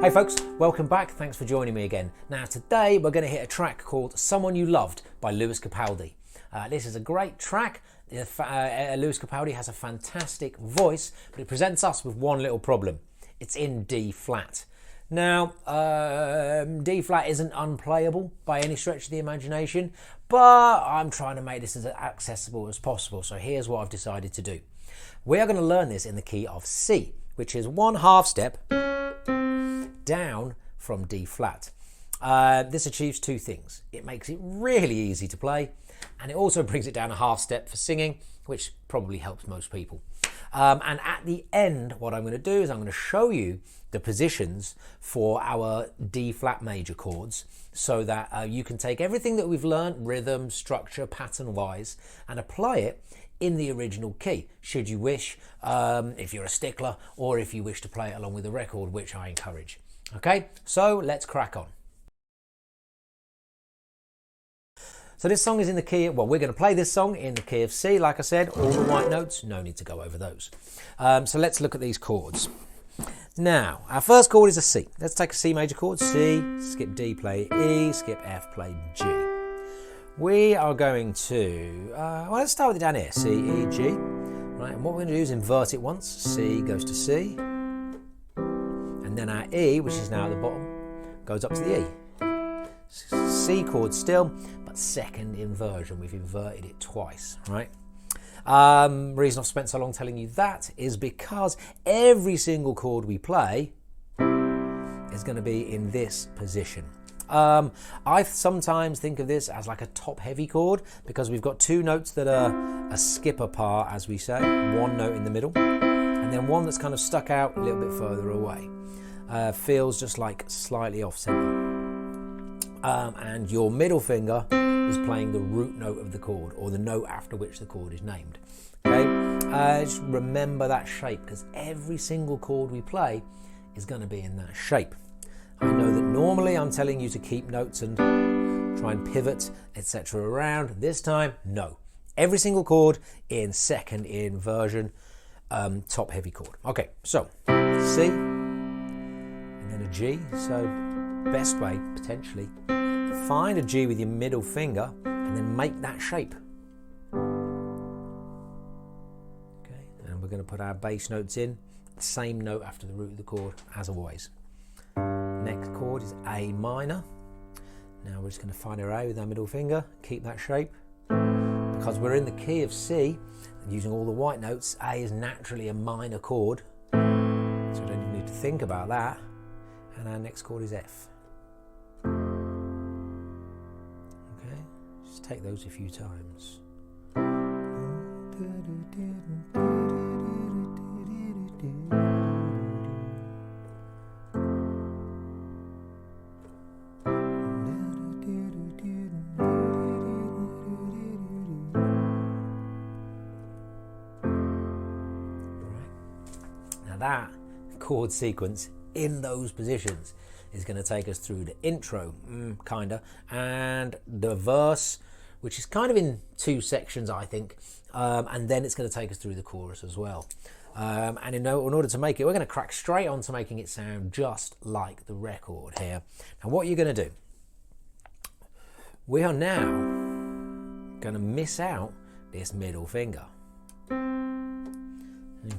Hey folks, welcome back. Thanks for joining me again. Now today we're going to hit a track called Someone You Loved by Lewis Capaldi. This is a great track. Lewis Capaldi has a fantastic voice, but it presents us with one little problem. It's in D flat. Now, D flat isn't unplayable by any stretch of the imagination, but I'm trying to make this as accessible as possible. So here's what I've decided to do. We are going to learn this in the key of C, which is 1/2 step down from D flat. This achieves two things. It makes it really easy to play, and it also brings it down 1/2 step for singing, which probably helps most people. And at the end, what I'm going to do is I'm going to show you the positions for our D flat major chords, so that you can take everything that we've learned, rhythm, structure, pattern wise, and apply it in the original key, should you wish, if you're a stickler, or if you wish to play it along with the record, which I encourage. Okay, so let's crack on. So this song is in the key, well, we're going to play this song in the key of C, like I said, all the white notes, no need to go over those. So let's look at these chords. Now, our first chord is a C. Let's take a C major chord, C, skip D, play E, skip F, play G. We are going to, well, let's start with it down here, C, E, G. Right, and what we're going to do is invert it once. C goes to C. And then our E, which is now at the bottom, goes up to the E. C chord still, but second inversion. We've inverted it twice, right? Reason I've spent so long telling you that is because every single chord we play is going to be in this position. I sometimes think of this as like a top heavy chord, because we've got two notes that are a skip apart, as we say, one note in the middle, and then one that's kind of stuck out a little bit further away. Feels just like slightly off center. And your middle finger is playing the root note of the chord, or the note after which the chord is named. Okay, just remember that shape, because every single chord we play is going to be in that shape. I know that normally I'm telling you to keep notes and try and pivot, etc. around. This time, no. Every single chord in second inversion, top heavy chord. Okay, so C, and then a G. So best way, potentially, find a G with your middle finger and then make that shape. Okay, and we're going to put our bass notes in, same note after the root of the chord as always. Next chord is A minor. Now we're just going to find our A with our middle finger, keep that shape. Because we're in the key of C, and using all the white notes, A is naturally a minor chord, so we don't even need to think about that. And our next chord is F. Okay, just take those a few times. That chord sequence in those positions is going to take us through the intro, kinda, and the verse, which is kind of in two sections, I think, and then it's going to take us through the chorus as well. And in order to make it, we're going to crack straight on to making it sound just like the record here. Now, what you're going to do, we are now going to miss out this middle finger.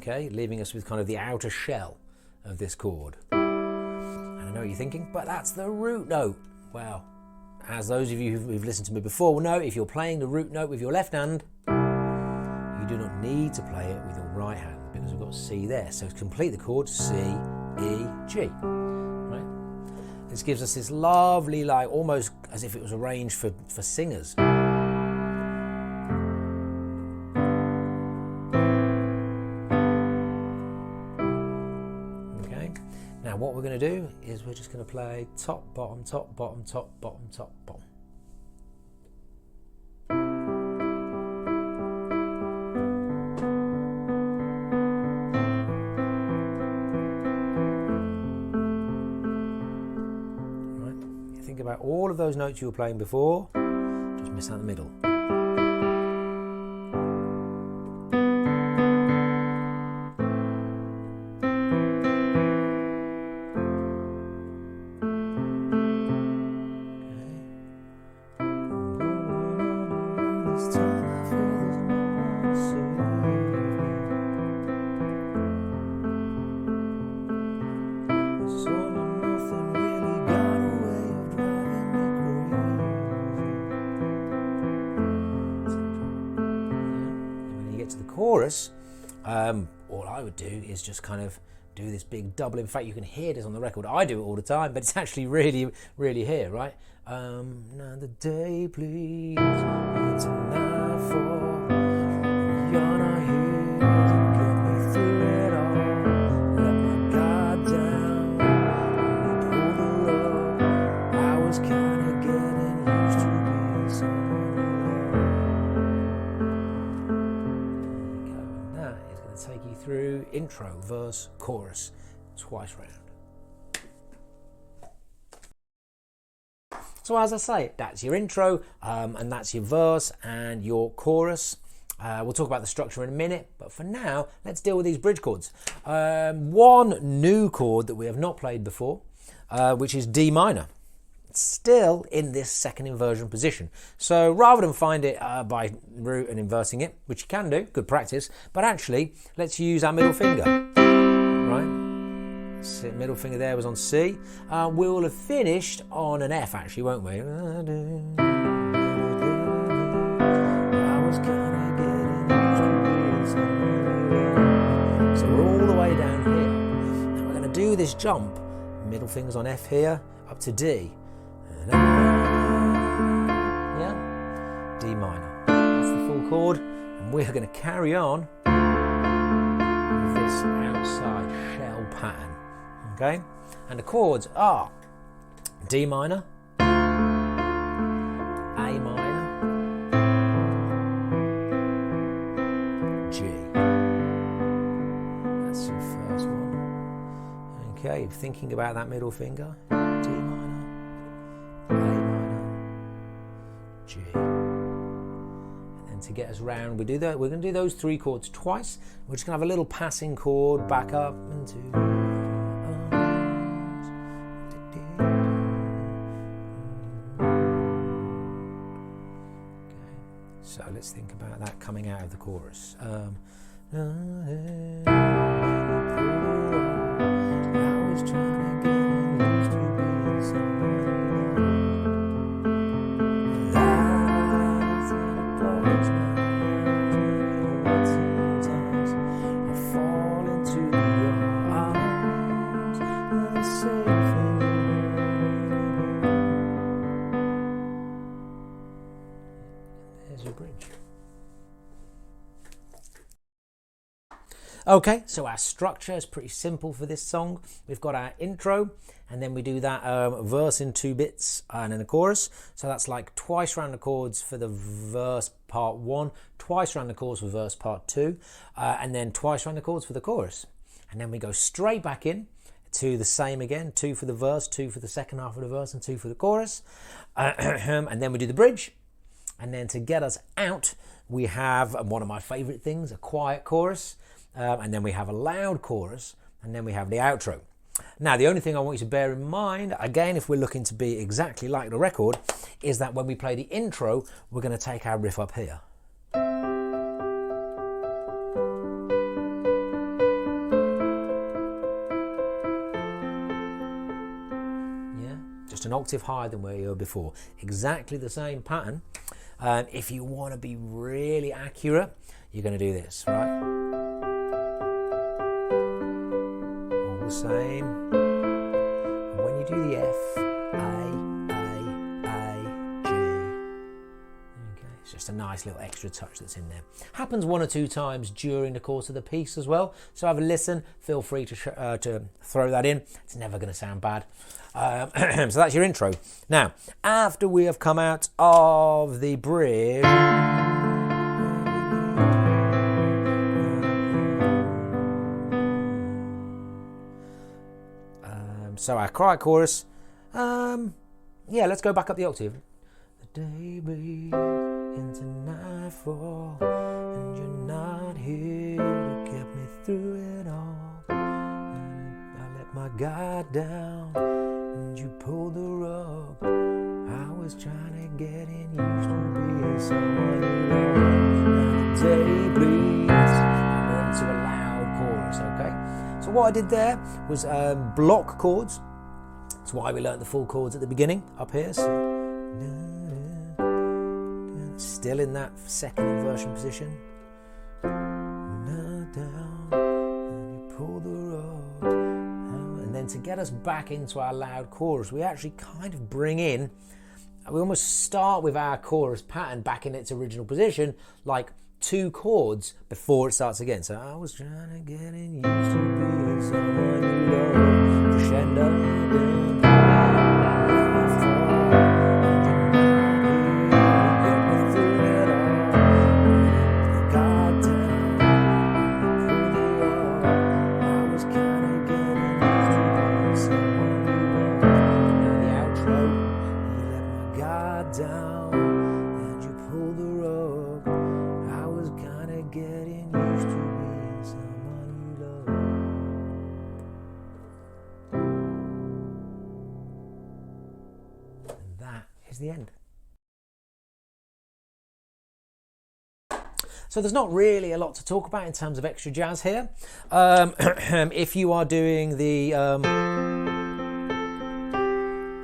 Okay, leaving us with kind of the outer shell of this chord. And I know what you're thinking, but that's the root note. Well, as those of you who've listened to me before will know, if you're playing the root note with your left hand, you do not need to play it with your right hand, because we've got C there. So to complete the chord, C, E, G. Right? This gives us this lovely, like almost as if it was arranged for singers. Now what we're going to do is we're just going to play top, bottom, top, bottom, top, bottom, top, bottom. Right. You think about all of those notes you were playing before, just miss out the middle. This time I feel there's no one to save me. This all or nothing really got a way of driving me crazy. When you get to the chorus, all I would do is just kind of do this big double. In fact, you can hear this on the record. I do it all the time, but it's actually really, really here, right? Another day, please. It's a nightfall. You're not here to get me through it all. Let my guard down. You pull the rug. I was kind of getting used to being someone you love. There we go. And that is going to take you through intro, verse, chorus, twice round. So as I say, that's your intro, and that's your verse and your chorus. We'll talk about the structure in a minute, but for now, let's deal with these bridge chords. One new chord that we have not played before, which is D minor. It's still in this second inversion position. So rather than find it by root and inverting it, which you can do, good practice, but actually, let's use our middle finger, right? So middle finger there was on C. We will have finished on an F, actually, won't we? I was kinda getting used to being so we're all the way down here. Now we're going to do this jump. Middle finger's on F here, up to D. Yeah? D minor. That's the full chord. And we're going to carry on with this outside shell pattern. Okay? And the chords are D minor, A minor, G. That's your first one. Okay, thinking about that middle finger. D minor, A minor, G. And then to get us round, we do that. We're going to do those three chords twice. We're just going to have a little passing chord back up and two. So let's think about that coming out of the chorus. I was trying to get used to being someone sometimes I fall into your arms and the same thing. There's your bridge. Okay, so our structure is pretty simple for this song. We've got our intro, and then we do that verse in 2 bits and then a chorus. So that's like twice round the chords for the verse part 1, twice round the chords for verse part 2, and then twice round the chords for the chorus. And then we go straight back in to the same again, 2 for the verse, 2 for the second half of the verse, and 2 for the chorus. And then we do the bridge. And then to get us out, we have one of my favourite things, a quiet chorus. And then we have a loud chorus, and then we have the outro. Now, the only thing I want you to bear in mind, again, if we're looking to be exactly like the record, is that when we play the intro, we're going to take our riff up here. Yeah, just an octave higher than where you were before. Exactly the same pattern. If you want to be really accurate, you're going to do this, right? The same. And when you do the F, A, G. Okay, it's just a nice little extra touch that's in there. Happens 1 or 2 times during the course of the piece as well. So have a listen. Feel free to throw that in. It's never going to sound bad. So that's your intro. Now, after we have come out of the bridge, so our quiet chorus, yeah, let's go back up the octave. The day bleeds into nightfall, and you're not here to get me through it all. And I let my guard down, and you pulled the rug. I was trying to get in used to being someone who what I did there was block chords. That's why we learnt the full chords at the beginning up here. So, still in that second inversion position. Pull the rope. And then to get us back into our loud chorus, we actually kind of bring in, we almost start with our chorus pattern back in its original position, like 2 chords before it starts again. So I was trying to get in, used to be someone you love, crescendo. Down and you pull the rope. I was kind of getting used to being someone you love. And that is the end. So there's not really a lot to talk about in terms of extra jazz here. If you are doing the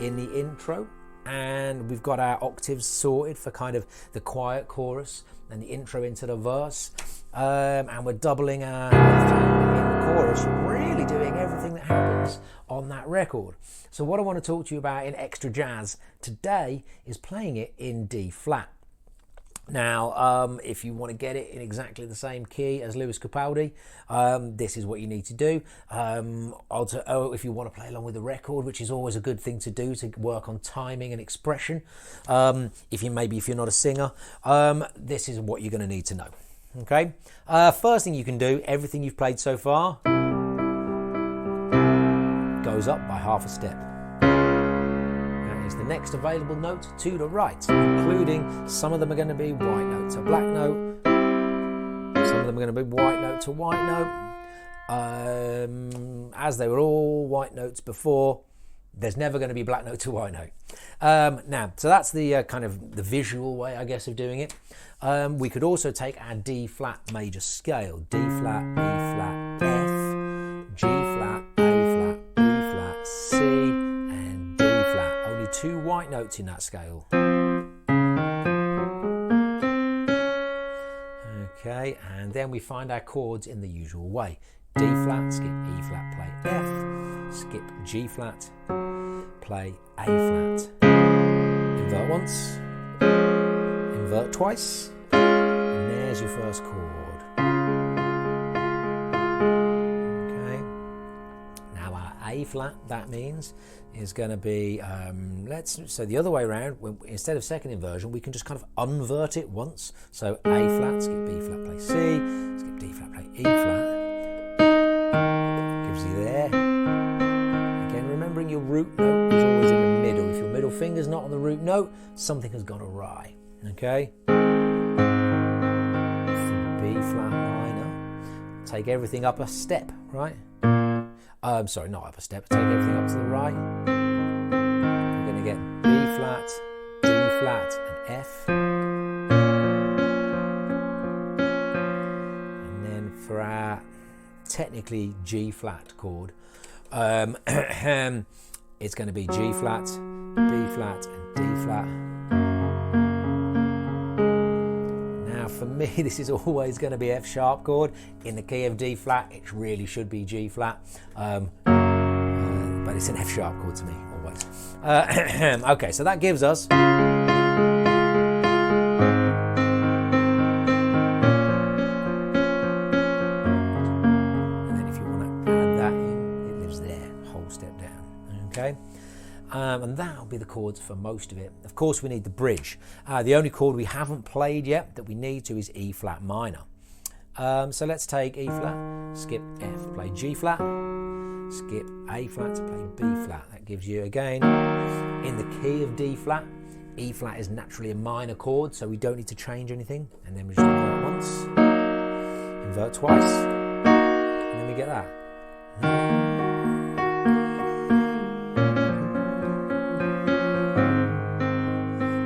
in the intro, and we've got our octaves sorted for kind of the quiet chorus and the intro into the verse, and we're doubling our in the chorus, really doing everything that happens on that record. So what I want to talk to you about in extra jazz today is playing it in D flat. Now, if you want to get it in exactly the same key as Lewis Capaldi, this is what you need to do. If you want to play along with the record, which is always a good thing to do to work on timing and expression, if you're not a singer, this is what you're going to need to know. Okay. First thing you can do, everything you've played so far goes up by half a step. Is the next available note to the right, including some of them are going to be white note to black note, some of them are going to be white note to white note. As they were all white notes before, there's never going to be black note to white note. Now, so that's the kind of the visual way, I guess, of doing it. We could also take our D flat major scale, D flat, E flat, F, G flat, A flat, B flat, C, 2 white notes in that scale. Okay, and then we find our chords in the usual way. D flat, skip E flat, play F, skip G flat, play A flat. Invert once, invert twice, and there's your first chord. Okay, now our A flat, that means, is going to be, so the other way around, instead of second inversion, we can just kind of unvert it once. So A flat, skip B flat, play C, skip D flat, play E flat. Gives you there. Again, remembering your root note is always in the middle. If your middle finger's not on the root note, something has gone awry. Okay? B flat minor. Take everything up a step, right? Sorry, not up a step. Take everything up to the right. We're going to get B flat, D flat, and F. And then for our technically G flat chord, it's going to be G flat, B flat, and D flat. Now for me, this is always going to be F sharp chord. In the key of D flat, it really should be G flat. But it's an F sharp chord to me, always. Okay, so that gives us... And then if you want to add that in, it lives there, whole step down, okay? And that'll be the chords for most of it. Of course, we need the bridge. The only chord we haven't played yet that we need to is E flat minor. So let's take E flat, skip F, play G flat, skip A flat to play B flat. That gives you, again, in the key of D flat, E flat is naturally a minor chord, so we don't need to change anything. And then we just invert once, invert twice, and then we get that.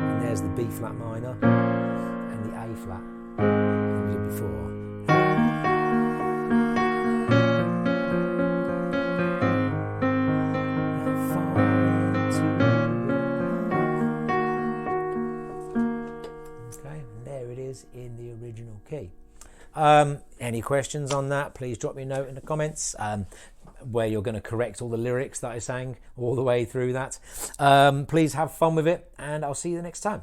And there's the B flat minor and the A flat that we did before. is in the original key. Any questions on that, please drop me a note in the comments, where you're going to correct all the lyrics that I sang all the way through that. Please have fun with it, and I'll see you the next time.